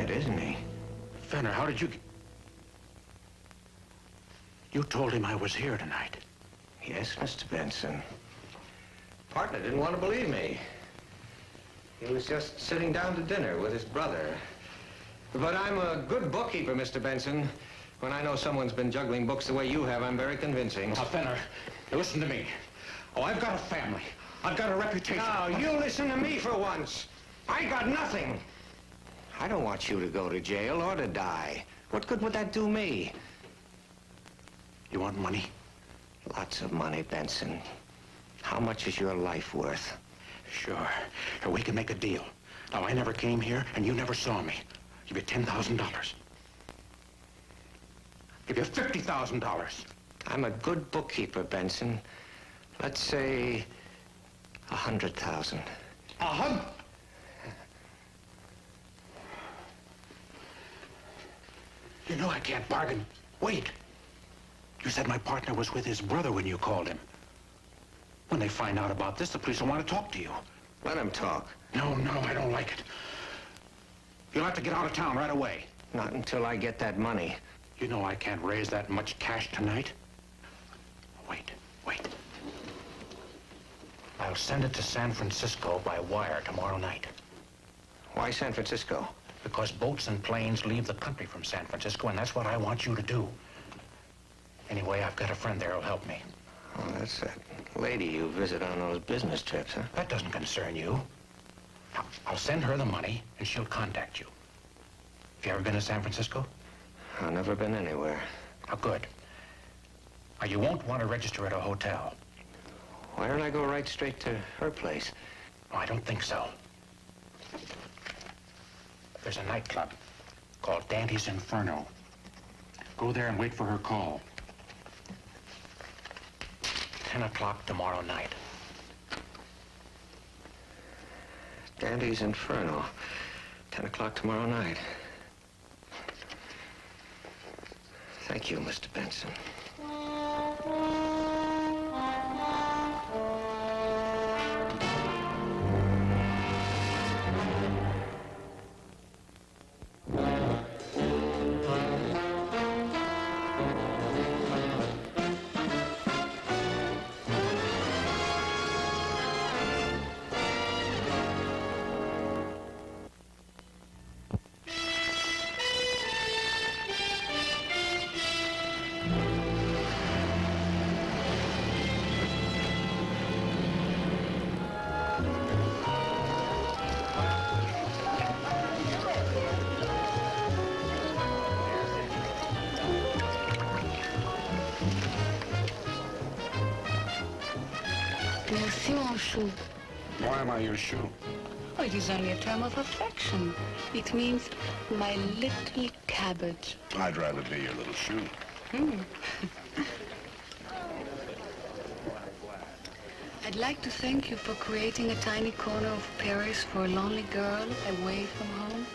bad, isn't he? Fenner, how did you... You told him I was here tonight. Yes, Mr. Benson. Partner didn't want to believe me. He was just sitting down to dinner with his brother. But I'm a good bookkeeper, Mr. Benson. When I know someone's been juggling books the way you have, I'm very convincing. Now, Fenner, listen to me. Oh, I've got a family. I've got a reputation. Now, you listen to me for once. I got nothing. I don't want you to go to jail or to die. What good would that do me? You want money? Lots of money, Benson. How much is your life worth? Sure. We can make a deal. Now, I never came here, and you never saw me. Give you $10,000. Give you $50,000. I'm a good bookkeeper, Benson. Let's say 100,000. 100? You know I can't bargain. Wait. You said my partner was with his brother when you called him. When they find out about this, the police will want to talk to you. Let him talk. No, I don't like it. You'll have to get out of town right away. Not until I get that money. You know I can't raise that much cash tonight. Wait. I'll send it to San Francisco by wire tomorrow night. Why San Francisco? Because boats and planes leave the country from San Francisco, and that's what I want you to do. Anyway, I've got a friend there who'll help me. Oh, that's that lady you visit on those business trips, huh? That doesn't concern you. I'll send her the money, and she'll contact you. Have you ever been to San Francisco? I've never been anywhere. Oh, good. Now, you won't want to register at a hotel. Why don't I go right straight to her place? Oh, I don't think so. There's a nightclub called Dantes Inferno. Go there and wait for her call. 10 o'clock tomorrow night. Dantes Inferno. 10 o'clock tomorrow night. Thank you, Mr. Benson. Merci, mon chou. Why am I your shoe? Oh, it is only a term of affection. It means my little cabbage. I'd rather be your little shoe. I'd like to thank you for creating a tiny corner of Paris for a lonely girl away from home.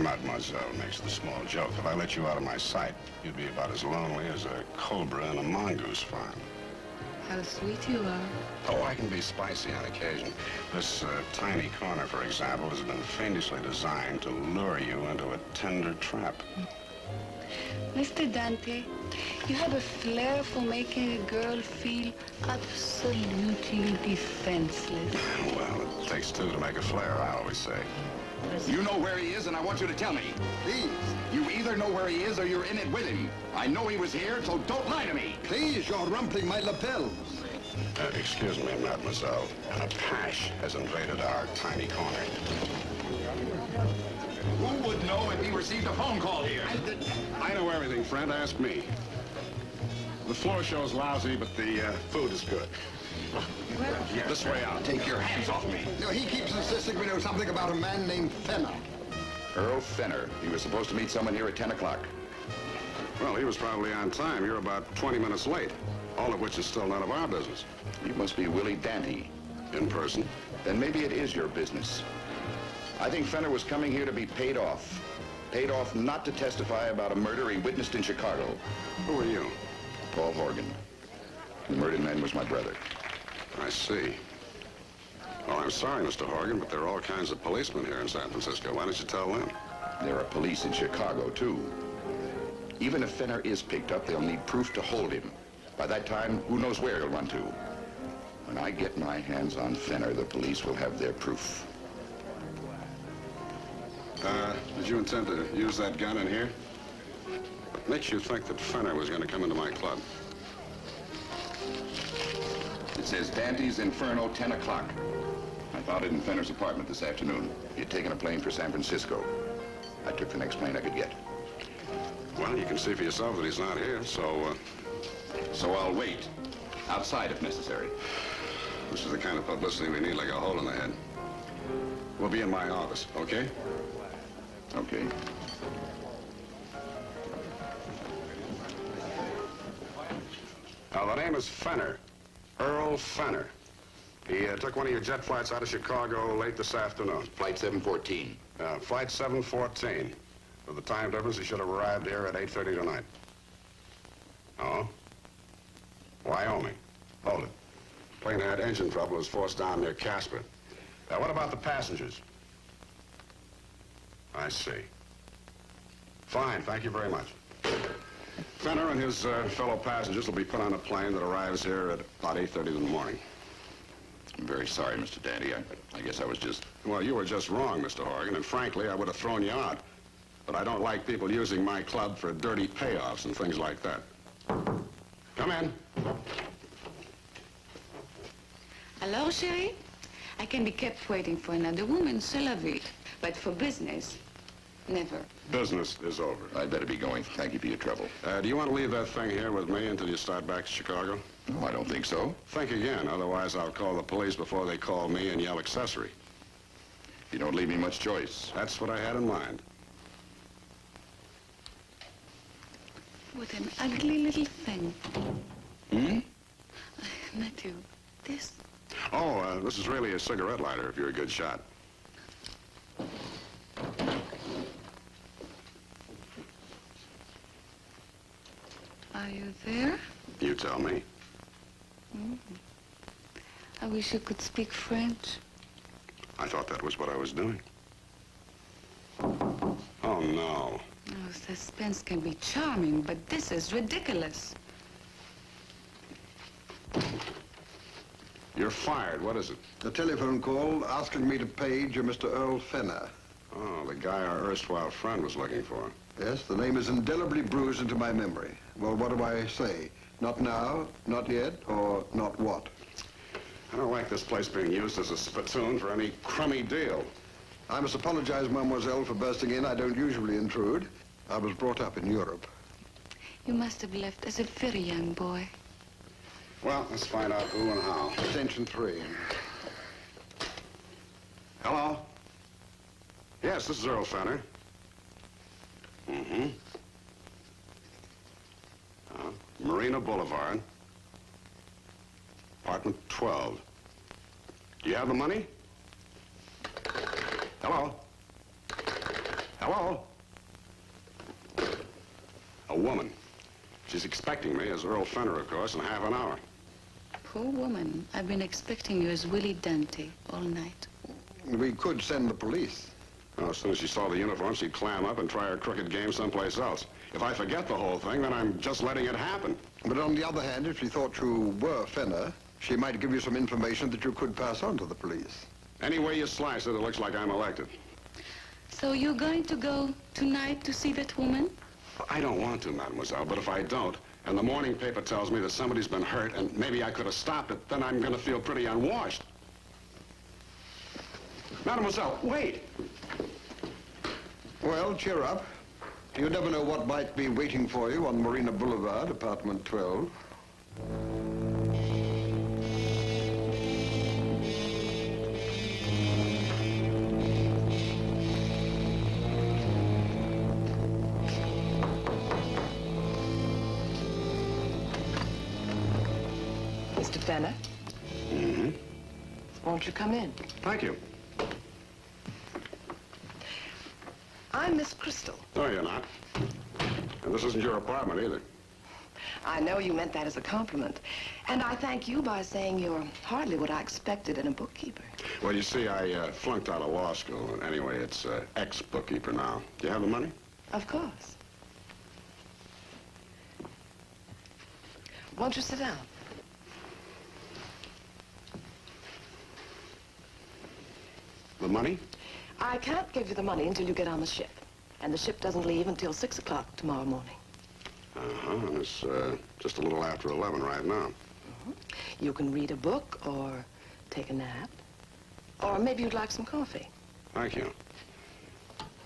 Mademoiselle makes the small joke. If I let you out of my sight, you'd be about as lonely as a cobra in a mongoose farm. How sweet you are. Oh, I can be spicy on occasion. This tiny corner, for example, has been fiendishly designed to lure you into a tender trap. Mr. Dante, you have a flair for making a girl feel absolutely defenseless. Well, it takes two to make a flare, I always say. You know where he is, and I want you to tell me. Please. You either know where he is or you're in it with him. I know he was here, so don't lie to me. Please, you're rumpling my lapels. Excuse me, mademoiselle. An Apache has invaded our tiny corner. Who would know if he received a phone call here? I know everything, friend. Ask me. The floor show's lousy, but the food is good. This way out. Take your hands off me. No, he keeps insisting we know something about a man named Fenner. Earl Fenner. He was supposed to meet someone here at 10 o'clock. Well, he was probably on time. You're about 20 minutes late, all of which is still none of our business. You must be Willie Dante. In person? Then maybe it is your business. I think Fenner was coming here to be paid off. Paid off not to testify about a murder he witnessed in Chicago. Who are you? Paul Horgan. The murdered man was my brother. I see. Well, I'm sorry, Mr. Horgan, but there are all kinds of policemen here in San Francisco. Why don't you tell them? There are police in Chicago, too. Even if Fenner is picked up, they'll need proof to hold him. By that time, who knows where he'll run to. When I get my hands on Fenner, the police will have their proof. Did you intend to use that gun in here? What makes you think that Fenner was going to come into my club? It says Dantes Inferno, 10 o'clock. I found it in Fenner's apartment this afternoon. He had taken a plane for San Francisco. I took the next plane I could get. Well, you can see for yourself that he's not here, so I'll wait. Outside if necessary. this is the kind of publicity we need like a hole in the head. We'll be in my office, okay? Okay. Now, the name is Fenner. Earl Fenner. He took one of your jet flights out of Chicago late this afternoon. Flight 714. Flight 714. With the time difference, he should have arrived here at 8:30 tonight. Oh? Wyoming. Hold it. Plane had engine trouble, was forced down near Casper. Now, what about the passengers? I see. Fine, thank you very much. Fenner and his fellow passengers will be put on a plane that arrives here at about 8:30 in the morning. I'm very sorry, Mr. Dandy. I guess I was just... Well, you were just wrong, Mr. Horgan, and frankly, I would have thrown you out. But I don't like people using my club for dirty payoffs and things like that. Come in. Hello, chérie? I can be kept waiting for another woman, c'est la vie. But for business, never. Business is over. I'd better be going. Thank you for your trouble. Do you want to leave that thing here with me until you start back to Chicago? No, I don't think so. Think again, otherwise I'll call the police before they call me and yell accessory. You don't leave me much choice. That's what I had in mind. What an ugly little thing. Hmm? Matthew, this... Oh, this is really a cigarette lighter if you're a good shot. Are you there? You tell me. I wish you could speak French. I thought that was what I was doing. Oh, no. Oh, suspense can be charming, but this is ridiculous. You're fired. What is it? A telephone call asking me to page a Mr. Earl Fenner. Oh, the guy our erstwhile friend was looking for. Yes, the name is indelibly bruised into my memory. Well, what do I say? Not now, not yet, or not what? I don't like this place being used as a spittoon for any crummy deal. I must apologize, mademoiselle, for bursting in. I don't usually intrude. I was brought up in Europe. You must have left as a very young boy. Well, let's find out who and how. Attention 3. Hello? Yes, this is Earl Fenner. Mm-hmm. Marina Boulevard. Apartment 12. Do you have the money? Hello? Hello? A woman. She's expecting me as Earl Fenner, of course, in half an hour. Poor woman. I've been expecting you as Willie Dante all night. We could send the police. Well, as soon as she saw the uniform, she'd clam up and try her crooked game someplace else. If I forget the whole thing, then I'm just letting it happen. But on the other hand, if she thought you were Fenner, she might give you some information that you could pass on to the police. Any way you slice it, it looks like I'm elected. So you're going to go tonight to see that woman? I don't want to, mademoiselle, but if I don't, and the morning paper tells me that somebody's been hurt and maybe I could have stopped it, then I'm going to feel pretty unwashed. Mademoiselle, wait! Well, cheer up. You never know what might be waiting for you on Marina Boulevard, apartment 12. Mr. Fenner? Mm-hmm. Won't you come in? Thank you. I'm Miss Crystal. No, you're not. And this isn't your apartment either. I know you meant that as a compliment. And I thank you by saying you're hardly what I expected in a bookkeeper. Well, you see, I flunked out of law school. Anyway, it's ex-bookkeeper now. Do you have the money? Of course. Won't you sit down? The money? I can't give you the money until you get on the ship. And the ship doesn't leave until 6 o'clock tomorrow morning. Uh-huh, and it's just a little after 11 right now. You can read a book or take a nap. Or maybe you'd like some coffee. Thank you.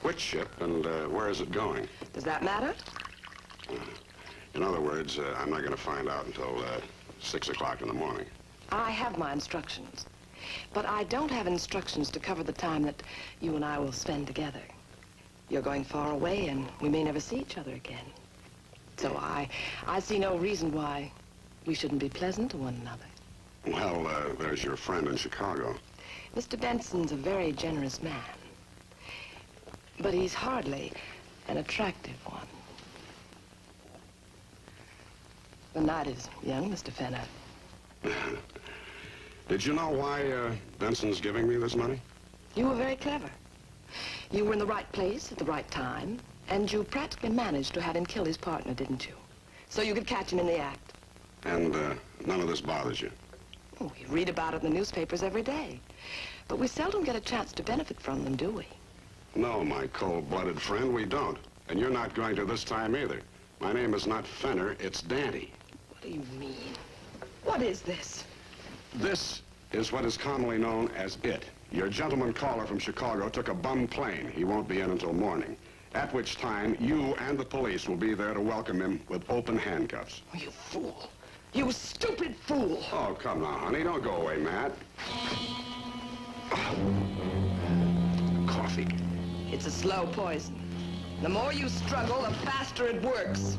Which ship and where is it going? Does that matter? In other words, I'm not going to find out until 6 o'clock in the morning. I have my instructions. But I don't have instructions to cover the time that you and I will spend together. You're going far away, and we may never see each other again. So I see no reason why we shouldn't be pleasant to one another. Well, there's your friend in Chicago. Mr. Benson's a very generous man. But he's hardly an attractive one. The night is young, Mr. Fenner. Did you know why Benson's giving me this money? You were very clever. You were in the right place at the right time, and you practically managed to have him kill his partner, didn't you? So you could catch him in the act. And none of this bothers you? Oh, we read about it in the newspapers every day. But we seldom get a chance to benefit from them, do we? No, my cold-blooded friend, we don't. And you're not going to this time either. My name is not Fenner, it's Dante. What do you mean? What is this? This is what is commonly known as it. Your gentleman caller from Chicago took a bum plane. He won't be in until morning. At which time, you and the police will be there to welcome him with open handcuffs. Oh, you fool. You stupid fool. Oh, come now, honey. Don't go away, Matt. Coffee. It's a slow poison. The more you struggle, the faster it works.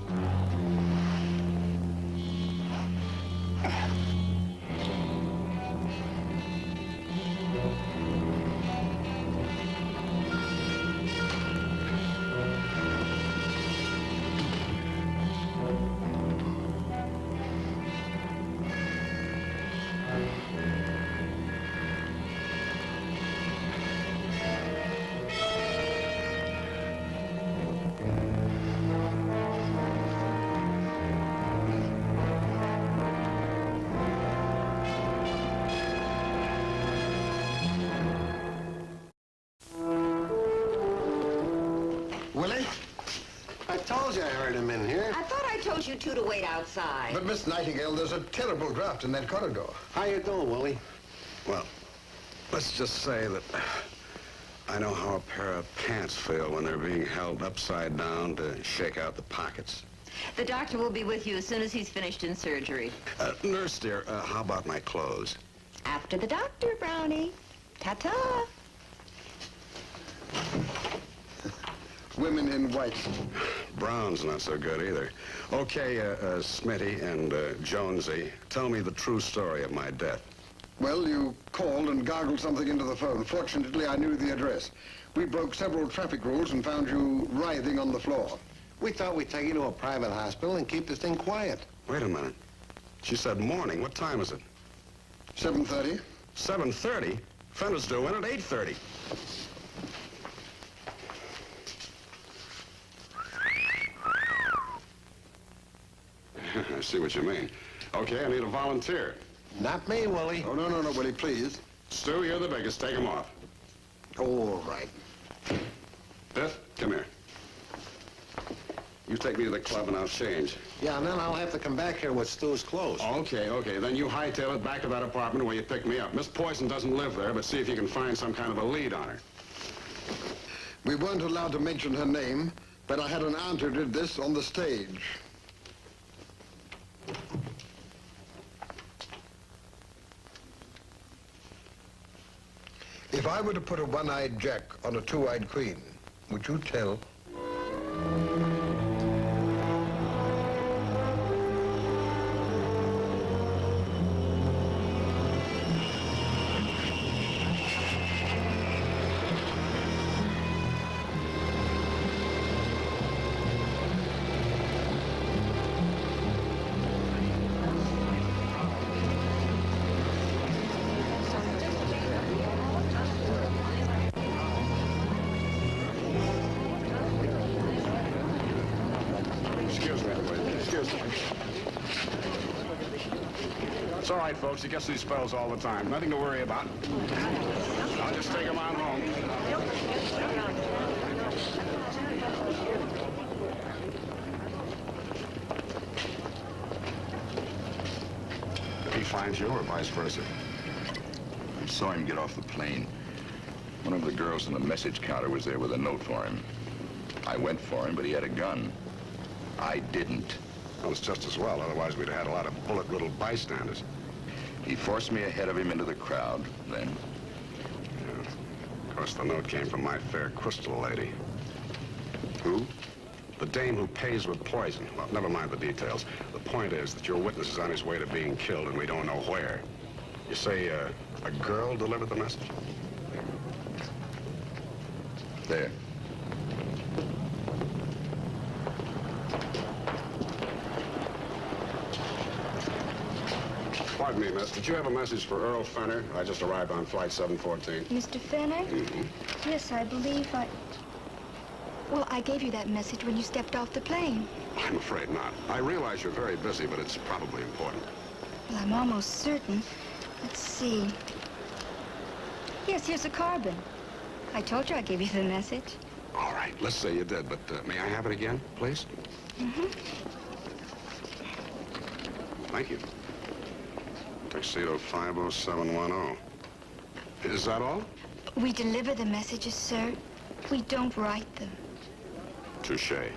Willie? I told you I heard him in here. I thought I told you two to wait outside. But, Miss Nightingale, there's a terrible draft in that corridor. How you doing, Willie? Well, let's just say that I know how a pair of pants feel when they're being held upside down to shake out the pockets. The doctor will be with you as soon as he's finished in surgery. Nurse, dear, how about my clothes? After the doctor, Brownie. Ta-ta. Women in white. Brown's not so good either. Okay, Smitty and Jonesy, tell me the true story of my death. Well, you called and gargled something into the phone. Fortunately, I knew the address. We broke several traffic rules and found you writhing on the floor. We thought we'd take you to a private hospital and keep this thing quiet. Wait a minute. She said morning. What time is it? 7:30. 7:30? Fenner's due in at 8:30. I see what you mean. Okay, I need a volunteer. Not me, Willie. Oh, no, Willie, please. Stu, you're the biggest. Take him off. All right. Biff, come here. You take me to the club and I'll change. Yeah, and then I'll have to come back here with Stu's clothes. Okay. Then you hightail it back to that apartment where you picked me up. Miss Poison doesn't live there, but see if you can find some kind of a lead on her. We weren't allowed to mention her name, but I had an aunt who did this on the stage. If I were to put a one-eyed jack on a two-eyed queen, would you tell? It's all right, folks. He gets these spells all the time. Nothing to worry about. I'll just take him on home. Did he find you or vice versa? I saw him get off the plane. One of the girls in the message counter was there with a note for him. I went for him, but he had a gun. I didn't. Well, it's just as well. Otherwise, we'd have had a lot of bullet-riddled bystanders. He forced me ahead of him into the crowd, then. Yeah. Of course, the note came from my fair crystal lady. Who? The dame who pays with poison. Well, never mind the details. The point is that your witness is on his way to being killed, and we don't know where. You say a girl delivered the message? There. Pardon me, miss. Did you have a message for Earl Fenner? I just arrived on flight 714. Mr. Fenner? Yes, I believe Well, I gave you that message when you stepped off the plane. I'm afraid not. I realize you're very busy, but it's probably important. Well, I'm almost certain. Let's see. Yes, here's a carbon. I told you I gave you the message. All right, let's say you did, but may I have it again, please? Thank you. Tuxedo 50710. Is that all? We deliver the messages, sir. We don't write them. Touché.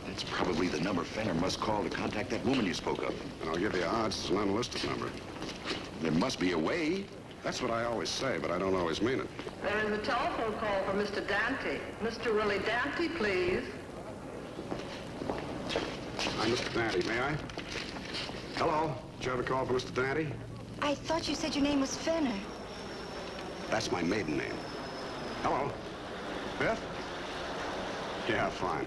That's probably the number Fenner must call to contact that woman you spoke of. And I'll give you odds it's an unlisted number. There must be a way. That's what I always say, but I don't always mean it. There is a telephone call for Mr. Dante. Mr. Willie Dante, please. I'm Mr. Dante, may I? Hello? Did you have a call for Mr. Dante? I thought you said your name was Fenner. That's my maiden name. Hello? Biff? Yeah, fine.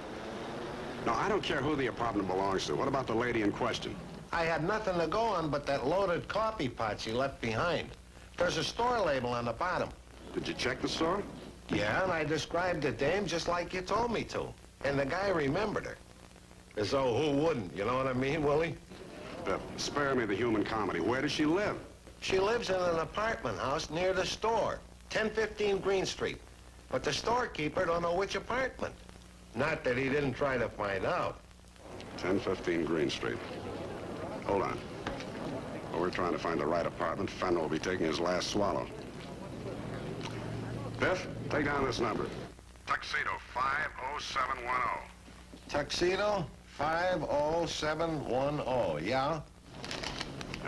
No, I don't care who the apartment belongs to. What about the lady in question? I had nothing to go on but that loaded coffee pot she left behind. There's a store label on the bottom. Did you check the store? Yeah, and I described the dame just like you told me to. And the guy remembered her. As though who wouldn't, you know what I mean, Willie? Biff, spare me the human comedy. Where does she live? She lives in an apartment house near the store, 1015 Green Street. But the storekeeper don't know which apartment. Not that he didn't try to find out. 1015 Green Street. Hold on. Well, we're trying to find the right apartment. Fenner will be taking his last swallow. Biff, take down this number. Tuxedo 50710. Tuxedo 50710, yeah?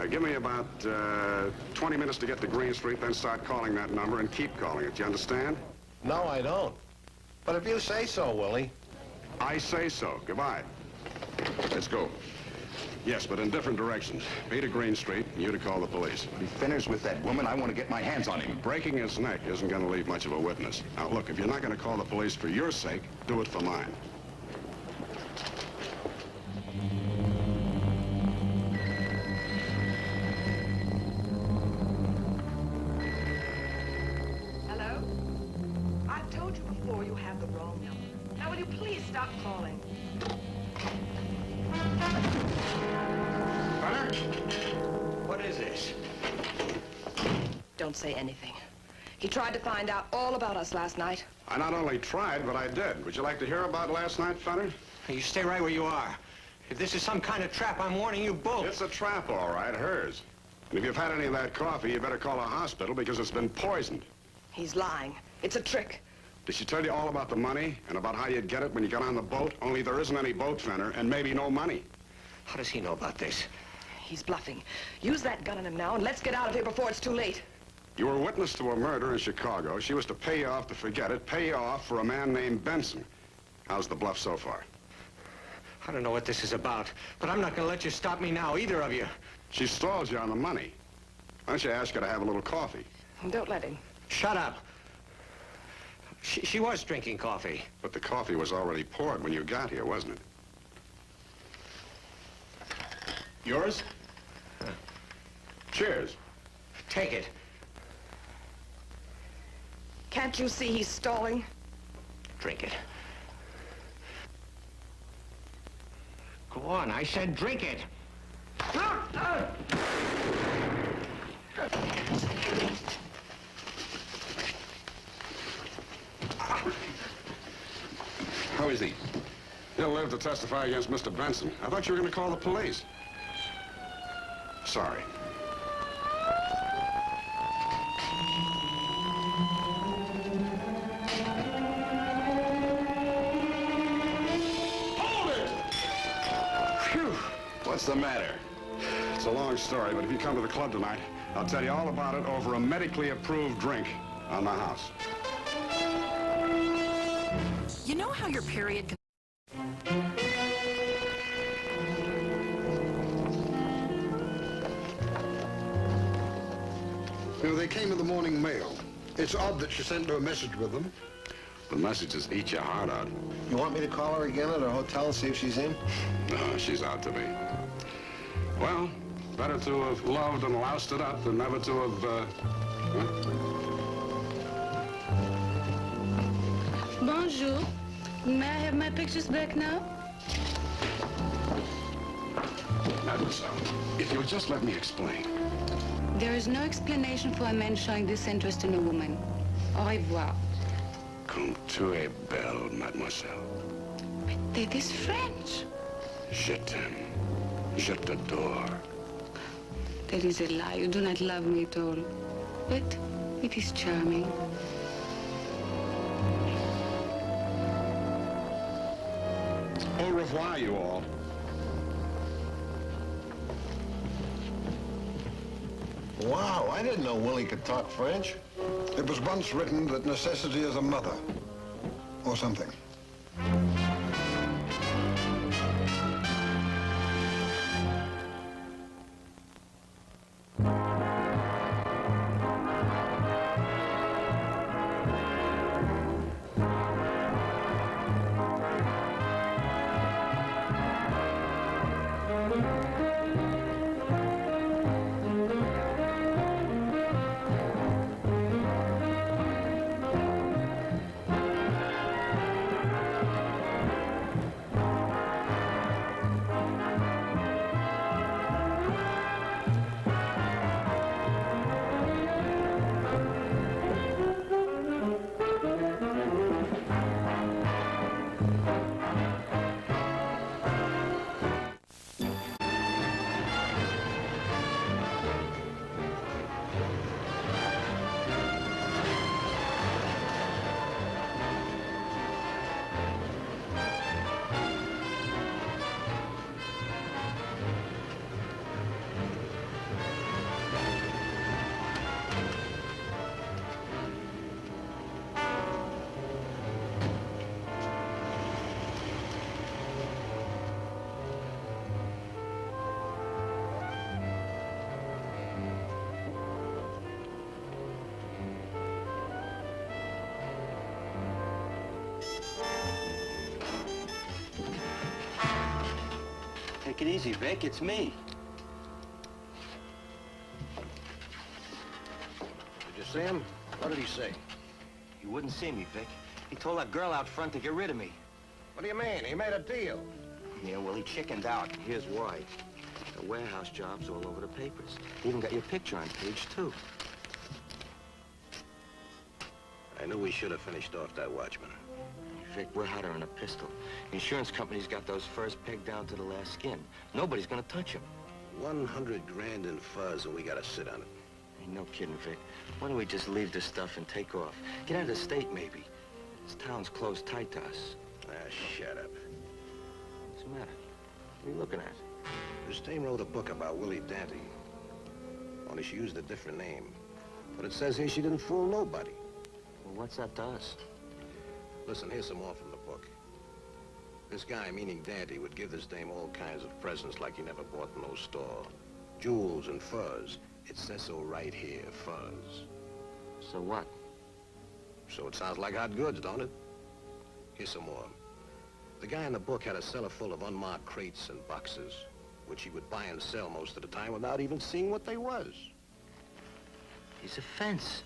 Give me about 20 minutes to get to Green Street, then start calling that number and keep calling it. You understand? No, I don't. But if you say so, Willie. I say so. Goodbye. Let's go. Yes, but in different directions. Me to Green Street, and you to call the police. If Fenner's with that woman, I want to get my hands on him. Breaking his neck isn't going to leave much of a witness. Now, look, if you're not going to call the police for your sake, do it for mine. Hello? I've told you before you have the wrong number. Now, will you please stop calling? What is this? Don't say anything. He tried to find out all about us last night. I not only tried, but I did. Would you like to hear about last night, Fenner? You stay right where you are. If this is some kind of trap, I'm warning you both. It's a trap, all right, hers. And if you've had any of that coffee, you better call a hospital because it's been poisoned. He's lying. It's a trick. Did she tell you all about the money and about how you'd get it when you got on the boat? Only there isn't any boat, Fenner, and maybe no money. How does he know about this? He's bluffing. Use that gun on him now and let's get out of here before it's too late. You were witness to a murder in Chicago. She was to pay you off to forget it, pay you off for a man named Benson. How's the bluff so far? I don't know what this is about, but I'm not going to let you stop me now, either of you. She stalled you on the money. Why don't you ask her to have a little coffee? Don't let him. Shut up. She was drinking coffee. But the coffee was already poured when you got here, wasn't it? Yours? Cheers. Take it. Can't you see he's stalling? Drink it. Go on, I said drink it. How is he? He'll live to testify against Mr. Benson. I thought you were going to call the police. Sorry. Hold it! Phew! What's the matter? It's a long story, but if you come to the club tonight, I'll tell you all about it over a medically approved drink on my house. You know how your period can... You know, they came in the morning mail. It's odd that she sent no message with them. The messages eat your heart out. You want me to call her again at her hotel and see if she's in? No, she's out to me. Well, better to have loved and loused it up than never to have, Bonjour. May I have my pictures back now? Mademoiselle, if you'll just let me explain. There is no explanation for a man showing disinterest in a woman. Au revoir. Comme tu es belle, mademoiselle. But that is French. Je t'aime. Je t'adore. That is a lie. You do not love me at all. But it is charming. Au revoir, you all. Wow, I didn't know Willie could talk French. It was once written that necessity is a mother, or something. Take it easy, Vic. It's me. Did you see him? What did he say? He wouldn't see me, Vic. He told that girl out front to get rid of me. What do you mean? He made a deal. Yeah, well, he chickened out. Here's why. The warehouse job's all over the papers. He even got your picture on page 2. I knew we should have finished off that watchman. Vic, we're hotter than a pistol. The insurance company's got those furs pegged down to the last skin. Nobody's gonna touch them. 100 grand in fuzz, and we gotta sit on it. Ain't no kidding, Vic. Why don't we just leave this stuff and take off? Get out of the state, maybe. This town's closed tight to us. Ah, shut up. What's the matter? What are you looking at? This dame wrote a book about Willie Dante. Only she used a different name. But it says here she didn't fool nobody. Well, what's that to us? Listen, here's some more from the book. This guy, meaning Dante, would give this dame all kinds of presents like he never bought in no store. Jewels and furs. It says so right here, furs. So what? So it sounds like hot goods, don't it? Here's some more. The guy in the book had a cellar full of unmarked crates and boxes, which he would buy and sell most of the time without even seeing what they was. He's a fence.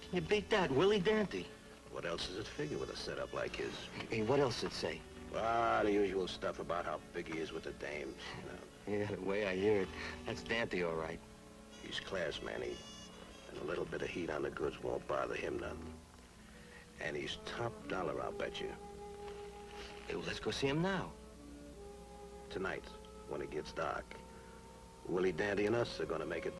Can you beat that, Willie Dante? What else does it figure with a setup like his? Hey, what else did it say? Ah, the usual stuff about how big he is with the dames, you know. Yeah, the way I hear it, that's Dante, all right. He's class, Manny. And a little bit of heat on the goods won't bother him none. And he's top dollar, I'll bet you. Hey, well, let's go see him now. Tonight, when it gets dark, Willie Dante and us are gonna make it